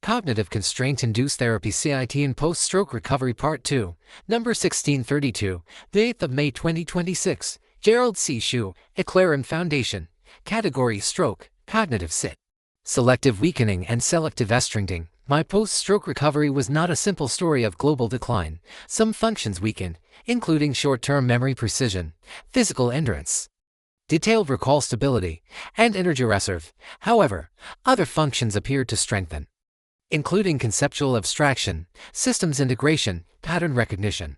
Cognitive Constraint-Induced Therapy CIT and Post-Stroke Recovery Part 2, number 1632, the 8th of May 2026, Gerald C. EclaireMD Foundation, Category Stroke, Cognitive CIT. Selective weakening and selective strengthening. My post-stroke recovery was not a simple story of global decline. Some functions weakened, including short-term memory precision, physical endurance, detailed recall stability, and energy reserve. However, other functions appeared to strengthen, including conceptual abstraction, systems integration, pattern recognition,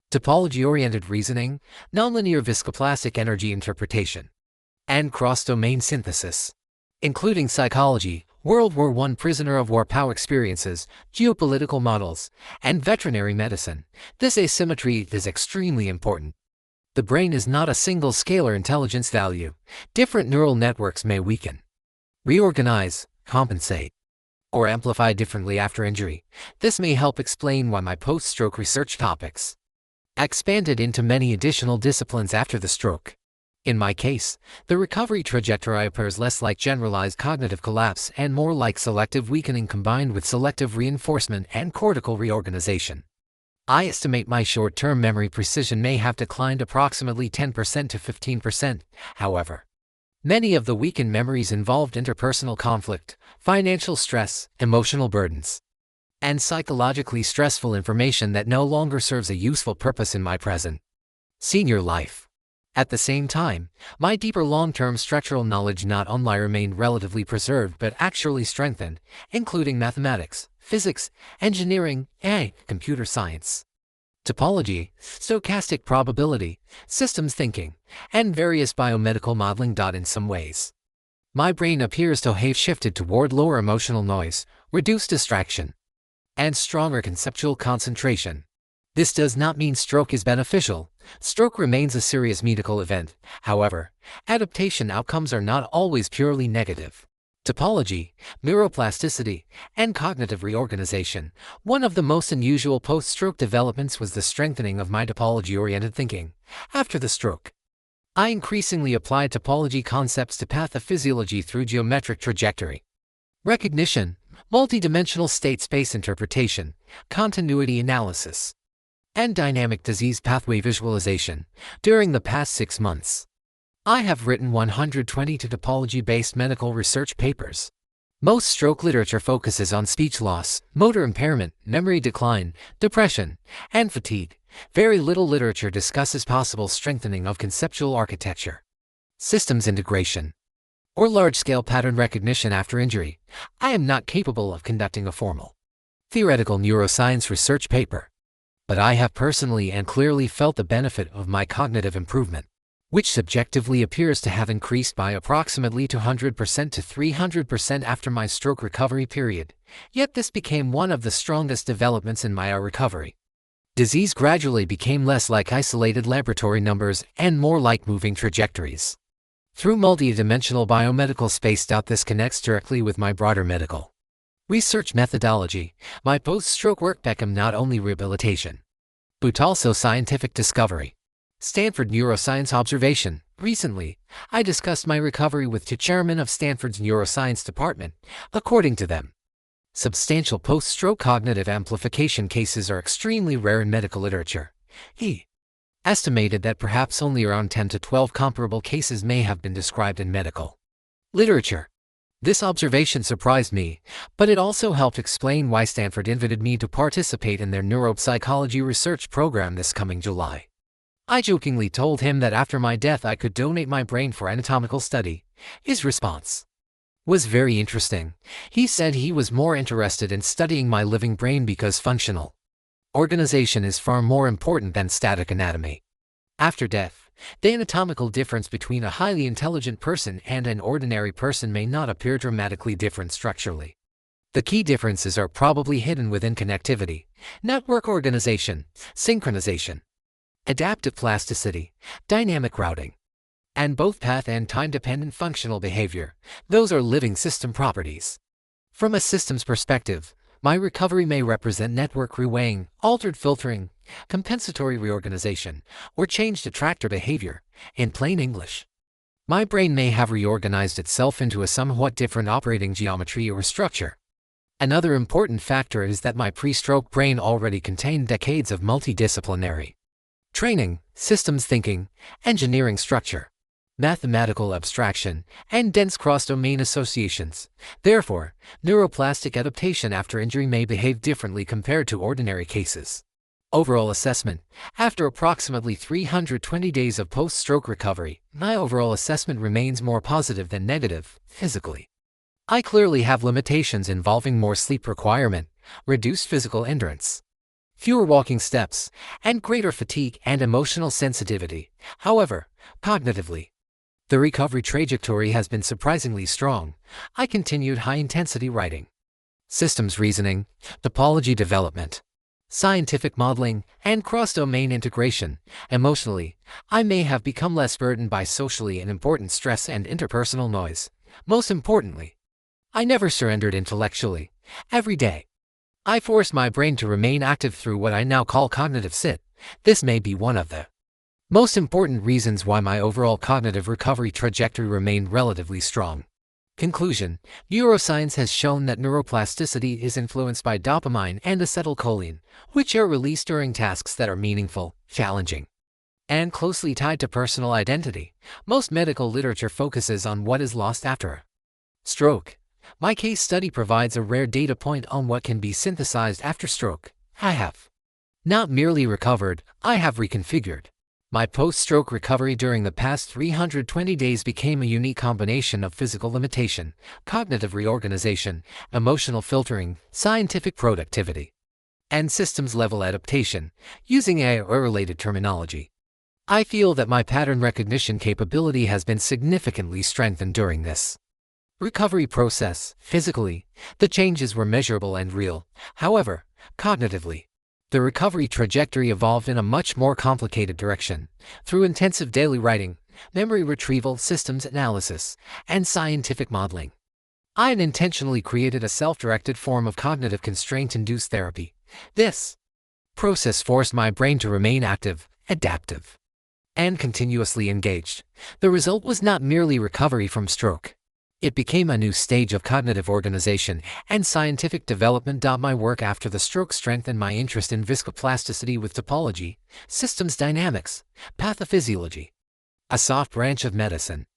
topology-oriented reasoning, nonlinear viscoplastic energy interpretation, and cross-domain synthesis, including psychology, World War I prisoner of war POW experiences, geopolitical models, and veterinary medicine. This asymmetry is extremely important. The brain is not a single scalar intelligence value. Different neural networks may weaken, reorganize, compensate, or amplify differently after injury. This may help explain why my post-stroke research topics expanded into many additional disciplines after the stroke. In my case, the recovery trajectory appears less like generalized cognitive collapse and more like selective weakening combined with selective reinforcement and cortical reorganization. I estimate my short-term memory precision may have declined approximately 10% to 15%. However, many of the weakened memories involved interpersonal conflict, financial stress, emotional burdens, and psychologically stressful information that no longer serves a useful purpose in my present senior life. At the same time, my deeper long-term structural knowledge not only remained relatively preserved but actually strengthened, including mathematics, physics, engineering, and computer science, topology, stochastic probability, systems thinking, and various biomedical modeling. In some ways, my brain appears to have shifted toward lower emotional noise, reduced distraction, and stronger conceptual concentration. This does not mean stroke is beneficial. Stroke remains a serious medical event. However, adaptation outcomes are not always purely negative. Topology, neuroplasticity, and cognitive reorganization. One of the most unusual post-stroke developments was the strengthening of my topology-oriented thinking. After the stroke, I increasingly applied topology concepts to pathophysiology through geometric trajectory recognition, multidimensional state space interpretation, continuity analysis, and dynamic disease pathway visualization. During the past 6 months, I have written 122 topology-based medical research papers. Most stroke literature focuses on speech loss, motor impairment, memory decline, depression, and fatigue. Very little literature discusses possible strengthening of conceptual architecture, systems integration, or large-scale pattern recognition after injury. I am not capable of conducting a formal, theoretical neuroscience research paper, but I have personally and clearly felt the benefit of my cognitive improvement, which subjectively appears to have increased by approximately 200% to 300% after my stroke recovery period. Yet this became one of the strongest developments in my recovery. Disease gradually became less like isolated laboratory numbers and more like moving trajectories through multi-dimensional biomedical space. This connects directly with my broader medical research methodology. My post-stroke work became not only rehabilitation, but also scientific discovery. Stanford Neuroscience Observation. Recently, I discussed my recovery with the chairman of Stanford's neuroscience department. According to them, substantial post-stroke cognitive amplification cases are extremely rare in medical literature. He estimated that perhaps only around 10 to 12 comparable cases may have been described in medical literature. This observation surprised me, but it also helped explain why Stanford invited me to participate in their neuropsychology research program this coming July. I jokingly told him that after my death I could donate my brain for anatomical study. His response was very interesting. He said he was more interested in studying my living brain because functional organization is far more important than static anatomy. After death, the anatomical difference between a highly intelligent person and an ordinary person may not appear dramatically different structurally. The key differences are probably hidden within connectivity, network organization, synchronization, adaptive plasticity, dynamic routing, and both path and time-dependent functional behavior. Those are living system properties. From a systems perspective, my recovery may represent network reweighing, altered filtering, compensatory reorganization, or changed attractor behavior. In plain English, my brain may have reorganized itself into a somewhat different operating geometry or structure. Another important factor is that my pre-stroke brain already contained decades of multidisciplinary training, systems thinking, engineering structure, mathematical abstraction, and dense cross-domain associations. Therefore, neuroplastic adaptation after injury may behave differently compared to ordinary cases. Overall assessment. After approximately 320 days of post-stroke recovery, my overall assessment remains more positive than negative, physically. I clearly have limitations involving more sleep requirement, reduced physical endurance, fewer walking steps, and greater fatigue and emotional sensitivity. However, cognitively, the recovery trajectory has been surprisingly strong. I continued high-intensity writing, systems reasoning, topology development, scientific modeling, and cross-domain integration. Emotionally, I may have become less burdened by socially important stress and interpersonal noise. Most importantly, I never surrendered intellectually. Every day, I forced my brain to remain active through what I now call cognitive CIT. This may be one of the most important reasons why my overall cognitive recovery trajectory remained relatively strong. Conclusion: neuroscience has shown that neuroplasticity is influenced by dopamine and acetylcholine, which are released during tasks that are meaningful, challenging, and closely tied to personal identity. Most medical literature focuses on what is lost after a stroke. My case study provides a rare data point on what can be synthesized after stroke. I have not merely recovered, I have reconfigured. My post-stroke recovery during the past 320 days became a unique combination of physical limitation, cognitive reorganization, emotional filtering, scientific productivity, and systems-level adaptation, using AI-related terminology. I feel that my pattern recognition capability has been significantly strengthened during this recovery process. Physically, the changes were measurable and real. However, cognitively, the recovery trajectory evolved in a much more complicated direction. Through intensive daily writing, memory retrieval, systems analysis, and scientific modeling, I unintentionally created a self-directed form of cognitive constraint-induced therapy. This process forced my brain to remain active, adaptive, and continuously engaged. The result was not merely recovery from stroke. It became a new stage of cognitive organization and scientific development. My work after the stroke strengthened my interest in viscoplasticity with topology, systems dynamics, pathophysiology, a soft branch of medicine,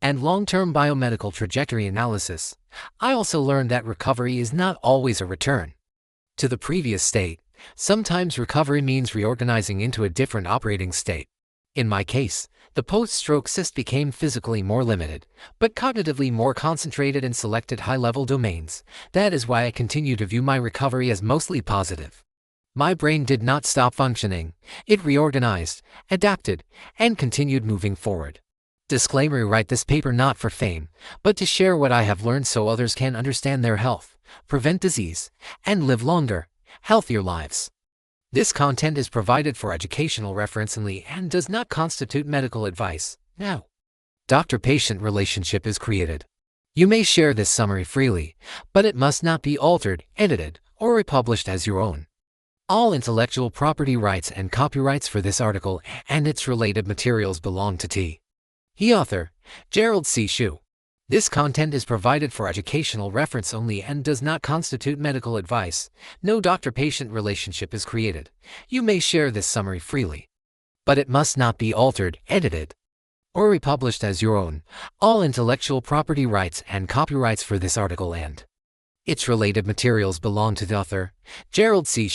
and long-term biomedical trajectory analysis. I also learned that recovery is not always a return to the previous state. Sometimes recovery means reorganizing into a different operating state. In my case, the post-stroke cyst became physically more limited, but cognitively more concentrated in selected high-level domains. That is why I continue to view my recovery as mostly positive. My brain did not stop functioning. It reorganized, adapted, and continued moving forward. Disclaimer: write this paper not for fame, but to share what I have learned so others can understand their health, prevent disease, and live longer, healthier lives. This content is provided for educational reference only and does not constitute medical advice. Now, doctor-patient relationship is created. You may share this summary freely, but it must not be altered, edited, or republished as your own. All intellectual property rights and copyrights for this article and its related materials belong to T. He author, Gerald C. This content is provided for educational reference only and does not constitute medical advice. No doctor-patient relationship is created. You may share this summary freely, but it must not be altered, edited, or republished as your own. All intellectual property rights and copyrights for this article and its related materials belong to the author, Gerald C.